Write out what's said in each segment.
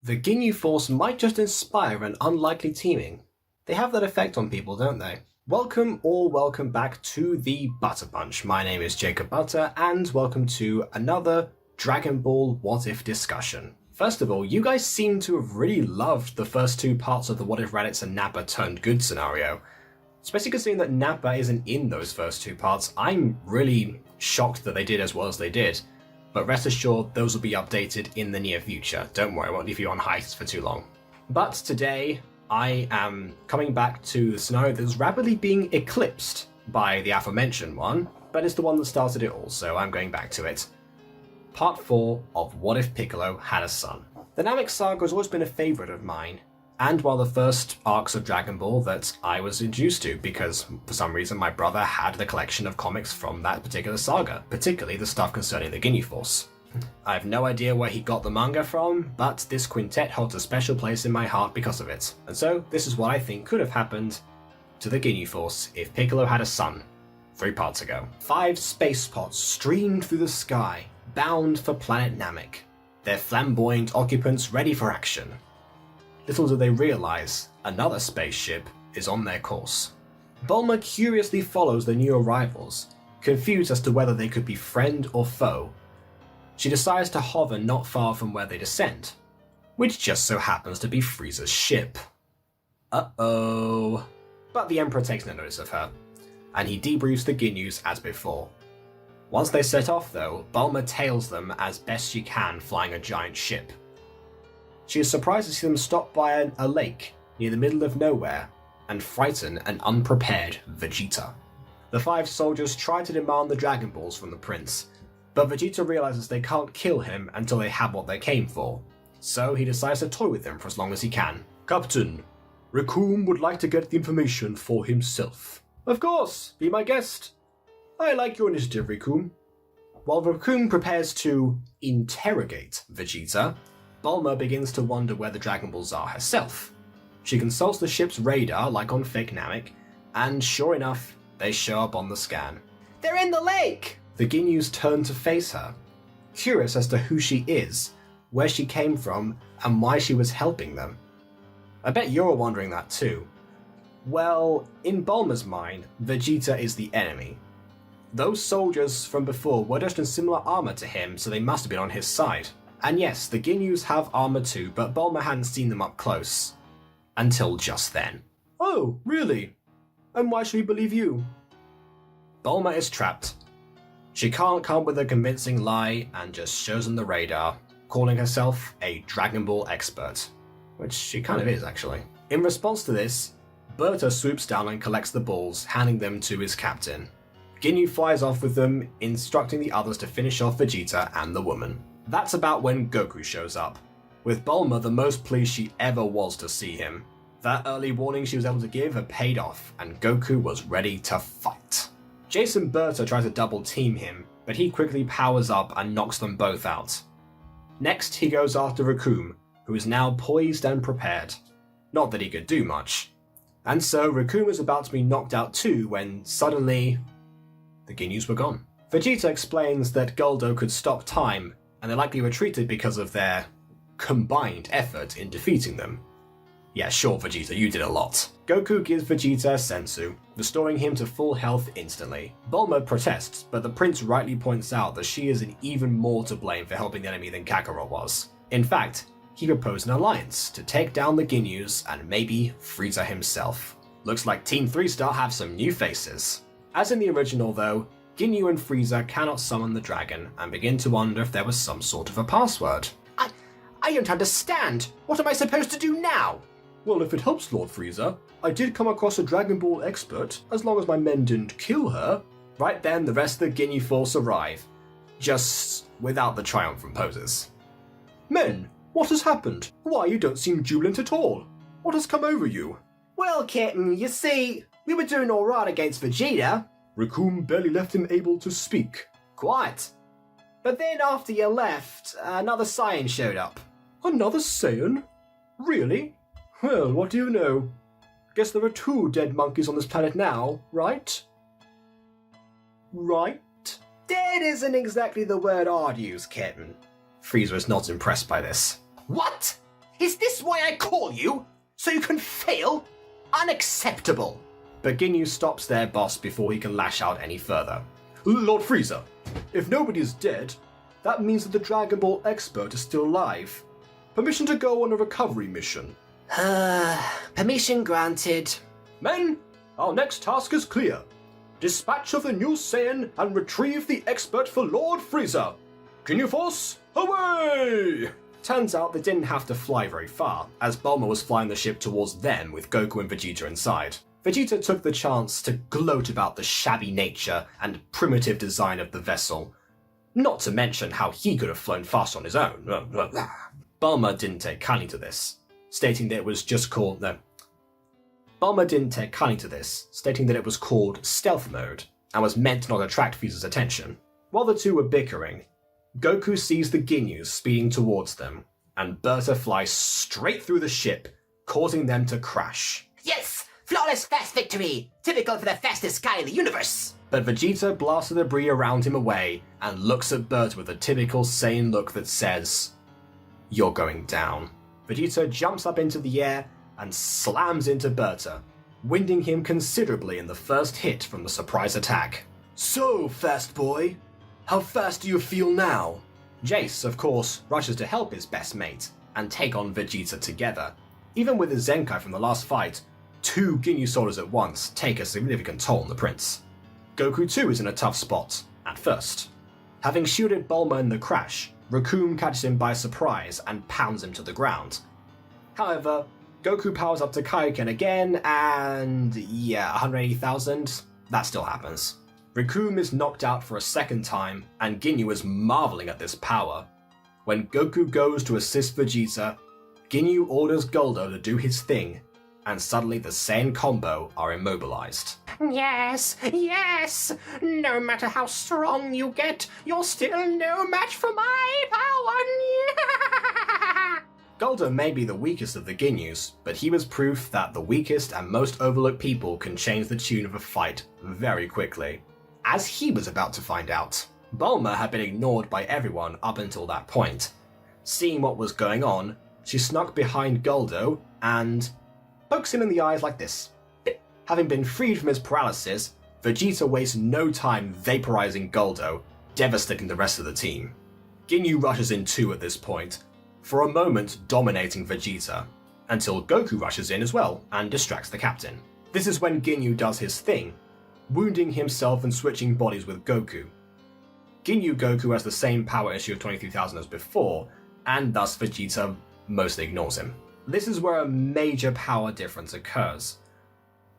The Ginew Force might just inspire an unlikely teaming. They have that effect on people, don't they? Welcome or welcome back to the Butter Punch. My name is Jacob Butter, and welcome to another Dragon Ball What If discussion. First of all, you guys seem to have really loved the first two parts of the What If Raditz and Nappa turned good scenario. Especially considering that Nappa isn't in those first two parts, I'm really shocked that they did as well as they did. But rest assured, those will be updated in the near future. Don't worry, I won't leave you on hiatus for too long. But today, I am coming back to the scenario that is rapidly being eclipsed by the aforementioned one, but it's the one that started it all, so I'm going back to it. Part 4 of What If Piccolo Had a Son. The Namek saga has always been a favourite of mine, and one of the first arcs of Dragon Ball that I was introduced to, because for some reason my brother had the collection of comics from that particular saga, particularly the stuff concerning the Ginew Force. I have no idea where he got the manga from, but this quintet holds a special place in my heart because of it. And so, this is what I think could have happened to the Ginew Force if Piccolo had a son, 3 parts ago. 5 space pods streamed through the sky, bound for planet Namek, their flamboyant occupants ready for action. Little do they realize, another spaceship is on their course. Bulma curiously follows the new arrivals, confused as to whether they could be friend or foe. She decides to hover not far from where they descend, which just so happens to be Frieza's ship. Uh-oh. But the Emperor takes no notice of her, and he debriefs the Ginews as before. Once they set off though, Bulma tails them as best she can, flying a giant ship. She is surprised to see them stop by a lake near the middle of nowhere and frighten an unprepared Vegeta. The 5 soldiers try to demand the Dragon Balls from the prince, but Vegeta realizes they can't kill him until they have what they came for, so he decides to toy with them for as long as he can. Captain, Recoome would like to get the information for himself. Of course, be my guest. I like your initiative, Recoome. While Recoome prepares to interrogate Vegeta, Bulma begins to wonder where the Dragon Balls are herself. She consults the ship's radar like on fake Namek, and sure enough, they show up on the scan. They're in the lake! The Ginews turn to face her, curious as to who she is, where she came from, and why she was helping them. I bet you're wondering that too. Well, in Bulma's mind, Vegeta is the enemy. Those soldiers from before were just in similar armor to him, so they must have been on his side. And yes, the Ginews have armor too, but Bulma hadn't seen them up close. Until just then. Oh, really? And why should we believe you? Bulma is trapped. She can't come up with a convincing lie and just shows them the radar, calling herself a Dragon Ball expert. Which she kind of is, actually. In response to this, Berta swoops down and collects the balls, handing them to his captain. Ginew flies off with them, instructing the others to finish off Vegeta and the woman. That's about when Goku shows up, with Bulma the most pleased she ever was to see him. That early warning she was able to give had paid off, and Goku was ready to fight. Jason Berta tries to double team him, but he quickly powers up and knocks them both out. Next he goes after Recoome, who is now poised and prepared. Not that he could do much. And so Recoome is about to be knocked out too when suddenly the Ginews were gone. Vegeta explains that Guldo could stop time, and they likely retreated because of their combined effort in defeating them. Yeah, sure, Vegeta, you did a lot. Goku gives Vegeta a sensu, restoring him to full health instantly. Bulma protests, but the prince rightly points out that she is even more to blame for helping the enemy than Kakarot was. In fact, he proposed an alliance to take down the Ginews and maybe Frieza himself. Looks like Team 3-Star have some new faces. As in the original though, Ginew and Frieza cannot summon the dragon and begin to wonder if there was some sort of a password. I don't understand. What am I supposed to do now? Well, if it helps, Lord Frieza, I did come across a Dragon Ball expert, as long as my men didn't kill her. Right then, the rest of the Ginew Force arrive, just without the triumphant poses. Men, what has happened? Why, you don't seem jubilant at all. What has come over you? Well, Kitten, you see, we were doing alright against Vegeta. Recoome barely left him able to speak. Quite. But then after you left, another Saiyan showed up. Another Saiyan? Really? Well, what do you know? Guess there are 2 dead monkeys on this planet now, right? Right? Dead isn't exactly the word I'd use, Kitten. Frieza is not impressed by this. What? this why I call you? So you can fail? Unacceptable. But Ginew stops their boss before he can lash out any further. Lord Frieza, if nobody is dead, that means that the Dragon Ball expert is still alive. Permission to go on a recovery mission. Permission granted. Men, our next task is clear. Dispatch of the new Saiyan and retrieve the expert for Lord Frieza. Ginew Force, away! Turns out they didn't have to fly very far, as Bulma was flying the ship towards them with Goku and Vegeta inside. Vegeta took the chance to gloat about the shabby nature and primitive design of the vessel, not to mention how he could have flown fast on his own. Bulma didn't take kindly to this, stating that it was called stealth mode and was meant to not attract Frieza's attention. While the two were bickering, Goku sees the Ginews speeding towards them, and Berta flies straight through the ship, causing them to crash. Yes! Flawless fast victory! Typical for the fastest guy in the universe! But Vegeta blasts the debris around him away and looks at Berta with a typical Saiyan look that says, "You're going down." Vegeta jumps up into the air and slams into Berta, winding him considerably in the first hit from the surprise attack. So, fast boy, how fast do you feel now? Jace, of course, rushes to help his best mate and take on Vegeta together. Even with his Zenkai from the last fight, two Ginew soldiers at once take a significant toll on the prince. Goku too is in a tough spot, at first. Having shielded Bulma in the crash, Recoome catches him by surprise and pounds him to the ground. However, Goku powers up to Kaioken again and 180,000, that still happens. Recoome is knocked out for a second time and Ginew is marveling at this power. When Goku goes to assist Vegeta, Ginew orders Goldo to do his thing, and suddenly the Saiyan combo are immobilized. Yes, yes! No matter how strong you get, you're still no match for my power! Goldo may be the weakest of the Ginews, but he was proof that the weakest and most overlooked people can change the tune of a fight very quickly, as he was about to find out. Bulma had been ignored by everyone up until that point. Seeing what was going on, she snuck behind Goldo and pokes him in the eyes like this. Having been freed from his paralysis, Vegeta wastes no time vaporizing Goldo, devastating the rest of the team. Ginew rushes in too at this point, for a moment dominating Vegeta, until Goku rushes in as well and distracts the captain. This is when Ginew does his thing, wounding himself and switching bodies with Goku. Ginew Goku has the same power issue of 23,000 as before, and thus Vegeta mostly ignores him. This is where a major power difference occurs.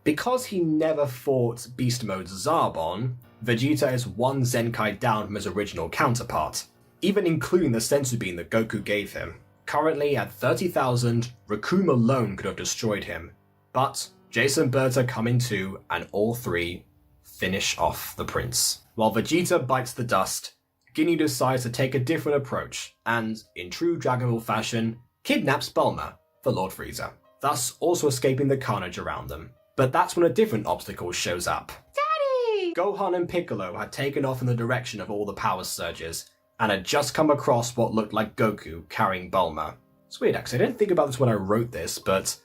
Because he never fought Beast Mode Zarbon, Vegeta is one Zenkai down from his original counterpart, even including the senzu bean that Goku gave him. Currently at 30,000, Recoome alone could have destroyed him, but Jace and Berta come in too, and all three finish off the prince. While Vegeta bites the dust, Ginew decides to take a different approach, and, in true Dragon Ball fashion, kidnaps Bulma for Lord Frieza, thus also escaping the carnage around them. But that's when a different obstacle shows up. Daddy! Gohan and Piccolo had taken off in the direction of all the power surges, and had just come across what looked like Goku carrying Bulma. It's weird actually, I didn't think about this when I wrote this, but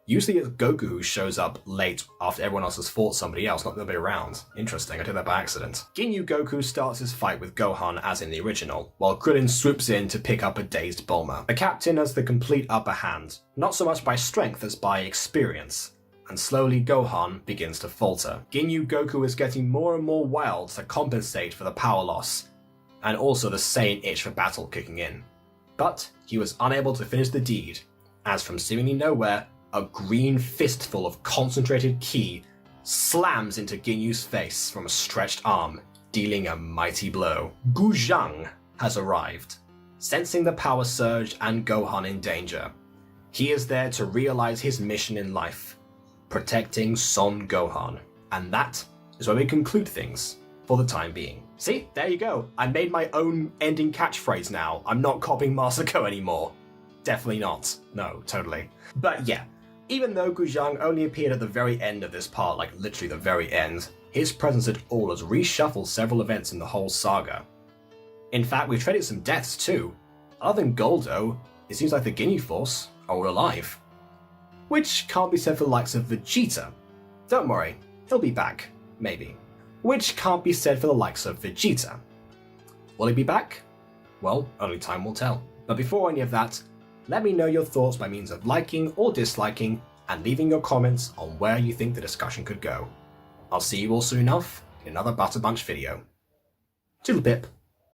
usually it's Goku who shows up late after everyone else has fought somebody else, not nobody around. Interesting, I did that by accident. Ginew Goku starts his fight with Gohan as in the original, while Krillin swoops in to pick up a dazed Bulma. The captain has the complete upper hand, not so much by strength as by experience, and slowly Gohan begins to falter. Ginew Goku is getting more and more wild to compensate for the power loss, and also the Saiyan itch for battle kicking in. But he was unable to finish the deed, as from seemingly nowhere, a green fistful of concentrated ki slams into Ginew's face from a stretched arm, dealing a mighty blow. Guzhang has arrived, sensing the power surge and Gohan in danger. He is there to realize his mission in life, protecting Son Gohan. And that is where we conclude things for the time being. See, there you go. I made my own ending catchphrase now. I'm not copying Masako anymore. Definitely not. No, totally. But yeah, even though Guzhang only appeared at the very end of this part, like literally the very end, his presence at all has reshuffled several events in the whole saga. In fact, we've traded some deaths too. Other than Goldo, it seems like the Ginew Force All alive. Which can't be said for the likes of Vegeta. Don't worry, he'll be back. Maybe. Which can't be said for the likes of Vegeta. Will he be back? Well, only time will tell. But before any of that, let me know your thoughts by means of liking or disliking and leaving your comments on where you think the discussion could go. I'll see you all soon enough in another Butter Bunch video. Toodle pip.